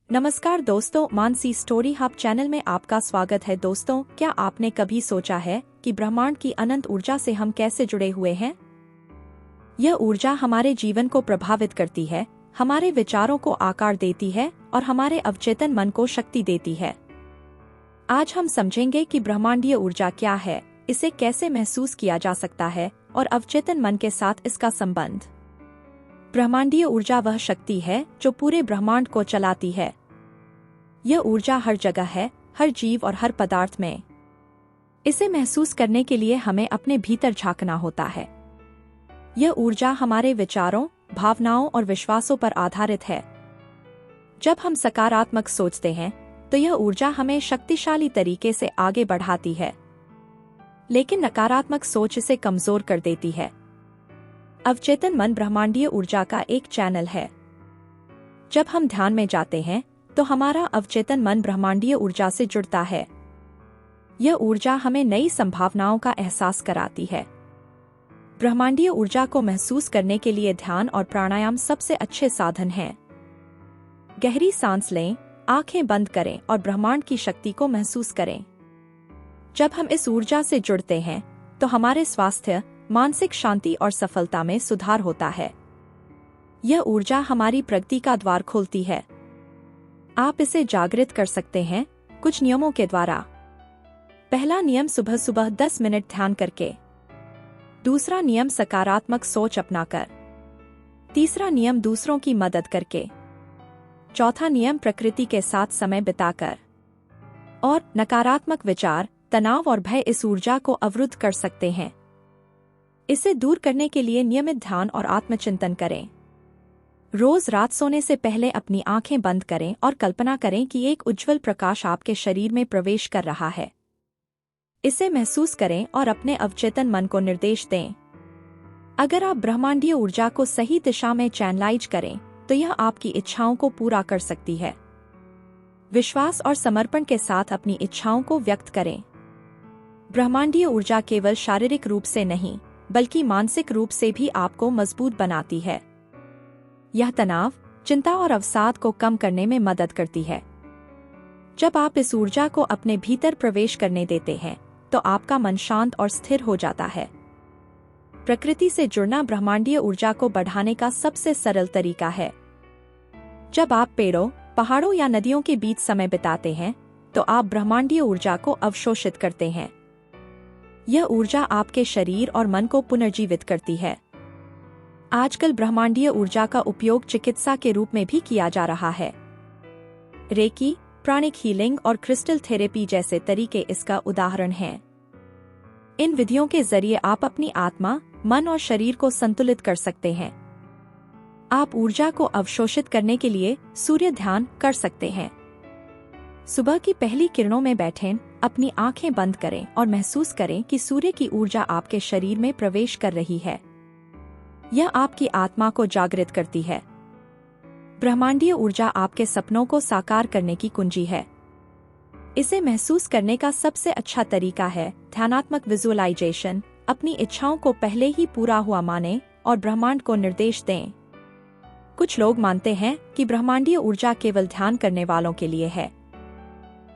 नमस्कार दोस्तों, Mansi story hub channel में आपका स्वागत है। दोस्तों, क्या आपने कभी सोचा है कि ब्रह्मांड की अनंत ऊर्जा से हम कैसे जुड़े हुए हैं? यह ऊर्जा हमारे जीवन को प्रभावित करती है, हमारे विचारों को आकार देती है और हमारे अवचेतन मन को शक्ति देती है। आज हम समझेंगे कि ब्रह्मांडीय ऊर्जा क्या है, इसे कैसे महसूस किया जा सकता है और अवचेतन मन के साथ इसका संबंध। ब्रह्मांडीय ऊर्जा वह शक्ति है जो पूरे ब्रह्मांड को चलाती है। यह ऊर्जा हर जगह है, हर जीव और हर पदार्थ में। इसे महसूस करने के लिए हमें अपने भीतर झांकना होता है। यह ऊर्जा हमारे विचारों, भावनाओं और विश्वासों पर आधारित है। जब हम सकारात्मक सोचते हैं तो यह ऊर्जा हमें शक्तिशाली तरीके से आगे बढ़ाती है, लेकिन नकारात्मक सोच इसे कमजोर कर देती है। अवचेतन मन ब्रह्मांडीय ऊर्जा का एक चैनल है। जब हम ध्यान में जाते हैं तो हमारा अवचेतन मन ब्रह्मांडीय ऊर्जा से जुड़ता है। यह ऊर्जा हमें नई संभावनाओं का एहसास कराती है। ब्रह्मांडीय ऊर्जा को महसूस करने के लिए ध्यान और प्राणायाम सबसे अच्छे साधन हैं। गहरी सांस लें, आंखें बंद करें और ब्रह्मांड की शक्ति को महसूस करें। जब हम इस ऊर्जा से जुड़ते हैं तो हमारे स्वास्थ्य, मानसिक शांति और सफलता में सुधार होता है। यह ऊर्जा हमारी प्रगति का द्वार खोलती है। आप इसे जागृत कर सकते हैं कुछ नियमों के द्वारा। पहला नियम, सुबह सुबह 10 मिनट ध्यान करके। दूसरा नियम, सकारात्मक सोच अपनाकर। तीसरा नियम, दूसरों की मदद करके। चौथा नियम, प्रकृति के साथ समय बिताकर। और नकारात्मक विचार, तनाव और भय इस ऊर्जा को अवरुद्ध कर सकते हैं। इसे दूर करने के लिए नियमित ध्यान और आत्मचिंतन करें। रोज रात सोने से पहले अपनी आंखें बंद करें और कल्पना करें कि एक उज्जवल प्रकाश आपके शरीर में प्रवेश कर रहा है। इसे महसूस करें और अपने अवचेतन मन को निर्देश दें। अगर आप ब्रह्मांडीय ऊर्जा को सही दिशा में चैनलाइज करें तो यह आपकी इच्छाओं को पूरा कर सकती है। विश्वास और समर्पण के साथ अपनी इच्छाओं को व्यक्त करें। ब्रह्मांडीय ऊर्जा केवल शारीरिक रूप से नहीं बल्कि मानसिक रूप से भी आपको मजबूत बनाती है। यह तनाव, चिंता और अवसाद को कम करने में मदद करती है। जब आप इस ऊर्जा को अपने भीतर प्रवेश करने देते हैं तो आपका मन शांत और स्थिर हो जाता है। प्रकृति से जुड़ना ब्रह्मांडीय ऊर्जा को बढ़ाने का सबसे सरल तरीका है। जब आप पेड़ों, पहाड़ों या नदियों के बीच समय बिताते हैं तो आप ब्रह्मांडीय ऊर्जा को अवशोषित करते हैं। यह ऊर्जा आपके शरीर और मन को पुनर्जीवित करती है। आजकल ब्रह्मांडीय ऊर्जा का उपयोग चिकित्सा के रूप में भी किया जा रहा है। रेकी, प्राणिक हीलिंग और क्रिस्टल थेरेपी जैसे तरीके इसका उदाहरण हैं। इन विधियों के जरिए आप अपनी आत्मा, मन और शरीर को संतुलित कर सकते हैं। आप ऊर्जा को अवशोषित करने के लिए सूर्य ध्यान कर सकते हैं। सुबह की पहली किरणों में बैठें, अपनी आंखें बंद करें और महसूस करें कि सूर्य की ऊर्जा आपके शरीर में प्रवेश कर रही है। यह आपकी आत्मा को जागृत करती है। ब्रह्मांडीय ऊर्जा आपके सपनों को साकार करने की कुंजी है। इसे महसूस करने का सबसे अच्छा तरीका है ध्यानात्मक विजुअलाइजेशन। अपनी इच्छाओं को पहले ही पूरा हुआ मानें और ब्रह्मांड को निर्देश दें। कुछ लोग मानते हैं कि ब्रह्मांडीय ऊर्जा केवल ध्यान करने वालों के लिए है,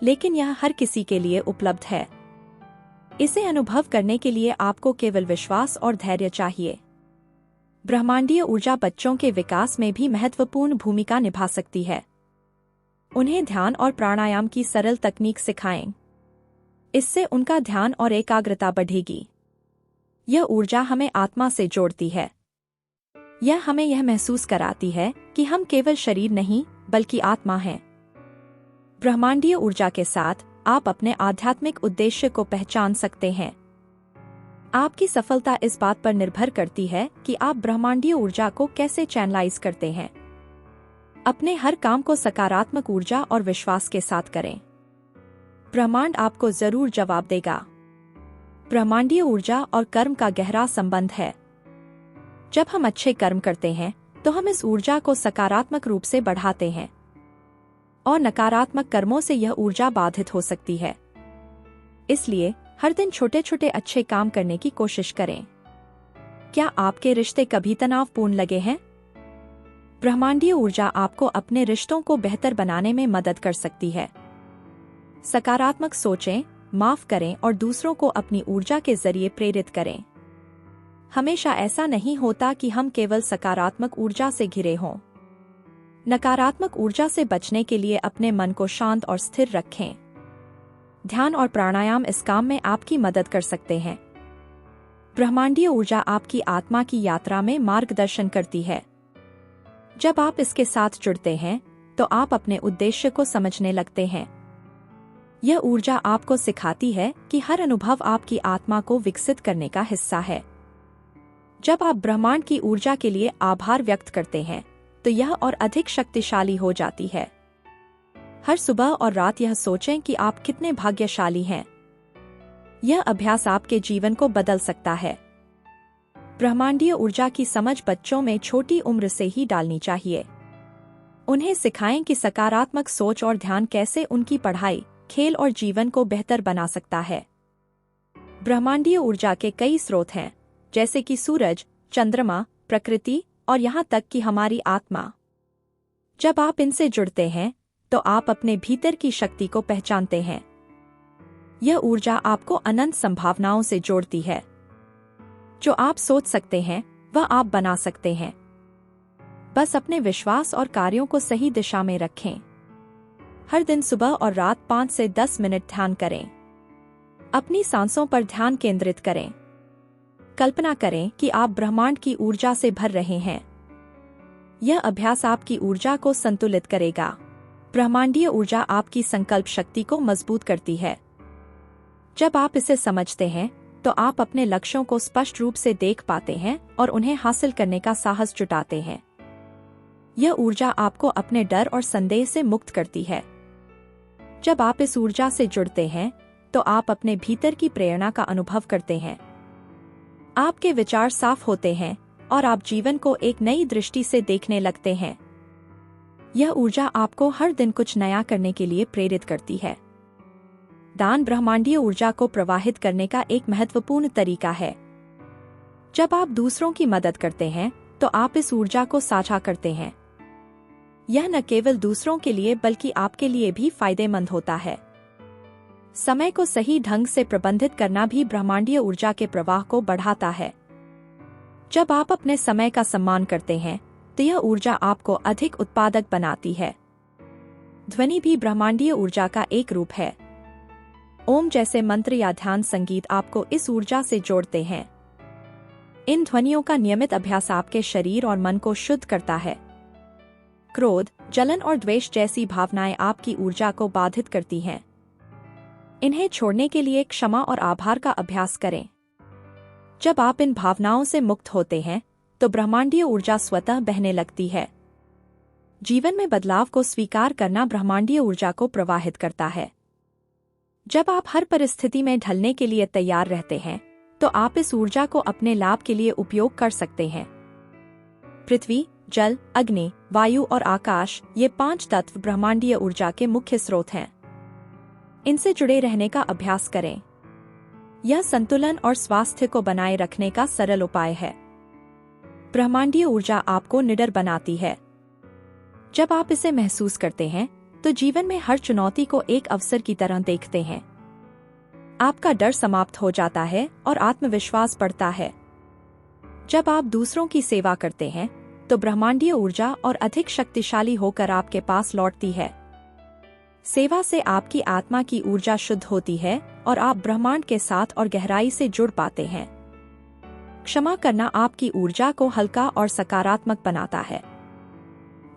लेकिन यह हर किसी के लिए उपलब्ध है। इसे अनुभव करने के लिए आपको केवल विश्वास और धैर्य चाहिए। ब्रह्मांडीय ऊर्जा बच्चों के विकास में भी महत्वपूर्ण भूमिका निभा सकती है। उन्हें ध्यान और प्राणायाम की सरल तकनीक सिखाएं। इससे उनका ध्यान और एकाग्रता बढ़ेगी। यह ऊर्जा हमें आत्मा से जोड़ती है। यह हमें यह महसूस कराती है कि हम केवल शरीर नहीं बल्कि आत्मा हैं। ब्रह्मांडीय ऊर्जा के साथ आप अपने आध्यात्मिक उद्देश्य को पहचान सकते हैं। आपकी सफलता इस बात पर निर्भर करती है कि आप ब्रह्मांडीय ऊर्जा को कैसे चैनलाइज करते हैं। अपने हर काम को सकारात्मक ऊर्जा और विश्वास के साथ करें। ब्रह्मांड आपको जरूर जवाब देगा। ब्रह्मांडीय ऊर्जा और कर्म का गहरा संबंध है। जब हम अच्छे कर्म करते हैं तो हम इस ऊर्जा को सकारात्मक रूप से बढ़ाते हैं, और नकारात्मक कर्मों से यह ऊर्जा बाधित हो सकती है। इसलिए हर दिन छोटे छोटे अच्छे काम करने की कोशिश करें। क्या आपके रिश्ते कभी तनावपूर्ण लगे हैं? ब्रह्मांडीय ऊर्जा आपको अपने रिश्तों को बेहतर बनाने में मदद कर सकती है। सकारात्मक सोचें, माफ करें और दूसरों को अपनी ऊर्जा के जरिए प्रेरित करें। हमेशा ऐसा नहीं होता कि हम केवल सकारात्मक ऊर्जा से घिरे हों। नकारात्मक ऊर्जा से बचने के लिए अपने मन को शांत और स्थिर रखें। ध्यान और प्राणायाम इस काम में आपकी मदद कर सकते हैं। ब्रह्मांडीय ऊर्जा आपकी आत्मा की यात्रा में मार्गदर्शन करती है। जब आप इसके साथ जुड़ते हैं तो आप अपने उद्देश्य को समझने लगते हैं। यह ऊर्जा आपको सिखाती है कि हर अनुभव आपकी आत्मा को विकसित करने का हिस्सा है। जब आप ब्रह्मांड की ऊर्जा के लिए आभार व्यक्त करते हैं तो यह और अधिक शक्तिशाली हो जाती है। हर सुबह और रात यह सोचें कि आप कितने भाग्यशाली हैं। यह अभ्यास आपके जीवन को बदल सकता है। ब्रह्मांडीय ऊर्जा की समझ बच्चों में छोटी उम्र से ही डालनी चाहिए। उन्हें सिखाएं कि सकारात्मक सोच और ध्यान कैसे उनकी पढ़ाई, खेल और जीवन को बेहतर बना सकता है। ब्रह्मांडीय ऊर्जा के कई स्रोत हैं, जैसे कि सूरज, चंद्रमा, प्रकृति और यहाँ तक कि हमारी आत्मा। जब आप इनसे जुड़ते हैं तो आप अपने भीतर की शक्ति को पहचानते हैं। यह ऊर्जा आपको अनंत संभावनाओं से जोड़ती है। जो आप सोच सकते हैं वह आप बना सकते हैं। बस अपने विश्वास और कार्यों को सही दिशा में रखें। हर दिन सुबह और रात 5 से 10 मिनट ध्यान करें। अपनी सांसों पर ध्यान केंद्रित करें। कल्पना करें कि आप ब्रह्मांड की ऊर्जा से भर रहे हैं। यह अभ्यास आपकी ऊर्जा को संतुलित करेगा। ब्रह्मांडीय ऊर्जा आपकी संकल्प शक्ति को मजबूत करती है। जब आप इसे समझते हैं तो आप अपने लक्ष्यों को स्पष्ट रूप से देख पाते हैं और उन्हें हासिल करने का साहस जुटाते हैं। यह ऊर्जा आपको अपने डर और संदेह से मुक्त करती है। जब आप इस ऊर्जा से जुड़ते हैं तो आप अपने भीतर की प्रेरणा का अनुभव करते हैं। आपके विचार साफ होते हैं और आप जीवन को एक नई दृष्टि से देखने लगते हैं। यह ऊर्जा आपको हर दिन कुछ नया करने के लिए प्रेरित करती है। दान ब्रह्मांडीय ऊर्जा को प्रवाहित करने का एक महत्वपूर्ण तरीका है। जब आप दूसरों की मदद करते हैं तो आप इस ऊर्जा को साझा करते हैं। यह न केवल दूसरों के लिए बल्कि आपके लिए भी फायदेमंद होता है। समय को सही ढंग से प्रबंधित करना भी ब्रह्मांडीय ऊर्जा के प्रवाह को बढ़ाता है। जब आप अपने समय का सम्मान करते हैं तो यह ऊर्जा आपको अधिक उत्पादक बनाती है। ध्वनि भी ब्रह्मांडीय ऊर्जा का एक रूप है। ओम जैसे मंत्र या ध्यान संगीत आपको इस ऊर्जा से जोड़ते हैं। इन ध्वनियों का नियमित अभ्यास आपके शरीर और मन को शुद्ध करता है। क्रोध, जलन और द्वेष जैसी भावनाएं आपकी ऊर्जा को बाधित करती हैं। इन्हें छोड़ने के लिए क्षमा और आभार का अभ्यास करें। जब आप इन भावनाओं से मुक्त होते हैं तो ब्रह्मांडीय ऊर्जा स्वतः बहने लगती है। जीवन में बदलाव को स्वीकार करना ब्रह्मांडीय ऊर्जा को प्रवाहित करता है। जब आप हर परिस्थिति में ढलने के लिए तैयार रहते हैं तो आप इस ऊर्जा को अपने लाभ के लिए उपयोग कर सकते हैं। पृथ्वी, जल, अग्नि, वायु और आकाश, ये 5 तत्व ब्रह्मांडीय ऊर्जा के मुख्य स्रोत हैं। इनसे जुड़े रहने का अभ्यास करें। यह संतुलन और स्वास्थ्य को बनाए रखने का सरल उपाय है। ब्रह्मांडीय ऊर्जा आपको निडर बनाती है। जब आप इसे महसूस करते हैं तो जीवन में हर चुनौती को एक अवसर की तरह देखते हैं। आपका डर समाप्त हो जाता है और आत्मविश्वास बढ़ता है। जब आप दूसरों की सेवा करते हैं तो ब्रह्मांडीय ऊर्जा और अधिक शक्तिशाली होकर आपके पास लौटती है। सेवा से आपकी आत्मा की ऊर्जा शुद्ध होती है और आप ब्रह्मांड के साथ और गहराई से जुड़ पाते हैं। क्षमा करना आपकी ऊर्जा को हल्का और सकारात्मक बनाता है।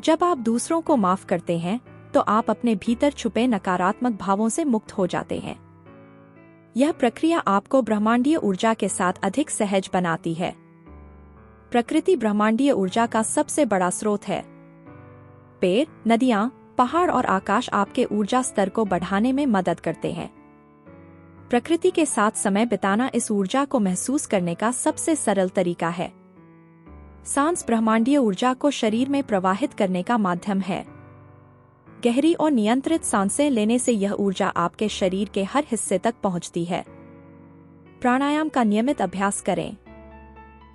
जब आप दूसरों को माफ करते हैं तो आप अपने भीतर छुपे नकारात्मक भावों से मुक्त हो जाते हैं। यह प्रक्रिया आपको ब्रह्मांडीय ऊर्जा के साथ अधिक सहज बनाती है। प्रकृति ब्रह्मांडीय ऊर्जा का सबसे बड़ा स्रोत है। पेड़, नदियां, पहाड़ और आकाश आपके ऊर्जा स्तर को बढ़ाने में मदद करते हैं। प्रकृति के साथ समय बिताना इस ऊर्जा को महसूस करने का सबसे सरल तरीका है। सांस ब्रह्मांडीय ऊर्जा को शरीर में प्रवाहित करने का माध्यम है। गहरी और नियंत्रित सांसें लेने से यह ऊर्जा आपके शरीर के हर हिस्से तक पहुंचती है। प्राणायाम का नियमित अभ्यास करें।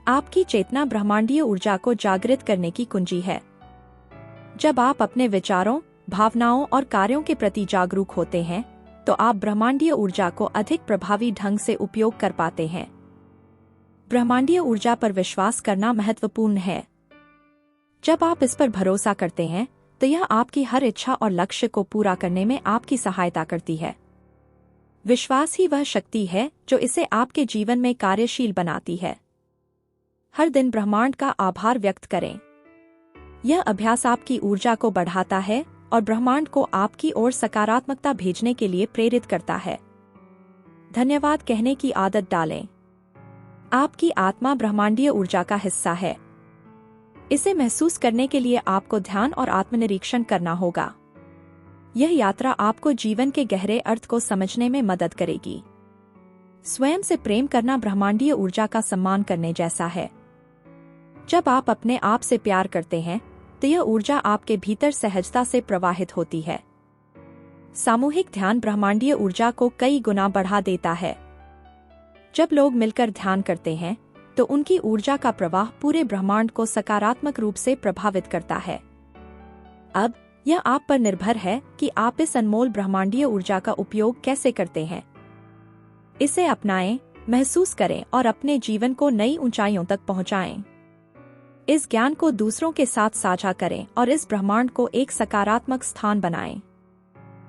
आपकी चेतना ब्रह्मांडीय ऊर्जा को जागृत करने की कुंजी है। जब आप अपने विचारों, भावनाओं और कार्यों के प्रति जागरूक होते हैं, तो आप ब्रह्मांडीय ऊर्जा को अधिक प्रभावी ढंग से उपयोग कर पाते हैं। ब्रह्मांडीय ऊर्जा पर विश्वास करना महत्वपूर्ण है। जब आप इस पर भरोसा करते हैं, तो यह आपकी हर इच्छा और लक्ष्य को पूरा करने में आपकी सहायता करती है। विश्वास ही वह शक्ति है जो इसे आपके जीवन में कार्यशील बनाती है। हर दिन ब्रह्मांड का आभार व्यक्त करें। यह अभ्यास आपकी ऊर्जा को बढ़ाता है और ब्रह्मांड को आपकी ओर सकारात्मकता भेजने के लिए प्रेरित करता है। धन्यवाद कहने की आदत डालें। आपकी आत्मा ब्रह्मांडीय ऊर्जा का हिस्सा है। इसे महसूस करने के लिए आपको ध्यान और आत्मनिरीक्षण करना होगा। यह यात्रा आपको जीवन के गहरे अर्थ को समझने में मदद करेगी। स्वयं से प्रेम करना ब्रह्मांडीय ऊर्जा का सम्मान करने जैसा है। जब आप अपने आप से प्यार करते हैं, तो यह ऊर्जा आपके भीतर सहजता से प्रवाहित होती है। सामूहिक ध्यान ब्रह्मांडीय ऊर्जा को कई गुना बढ़ा देता है। जब लोग मिलकर ध्यान करते हैं, तो उनकी ऊर्जा का प्रवाह पूरे ब्रह्मांड को सकारात्मक रूप से प्रभावित करता है। अब यह आप पर निर्भर है कि आप इस अनमोल ब्रह्मांडीय ऊर्जा का उपयोग कैसे करते हैं। इसे अपनाएं, महसूस करें और अपने जीवन को नई ऊंचाइयों तक पहुंचाएं। इस ज्ञान को दूसरों के साथ साझा करें और इस ब्रह्मांड को एक सकारात्मक स्थान बनाएं।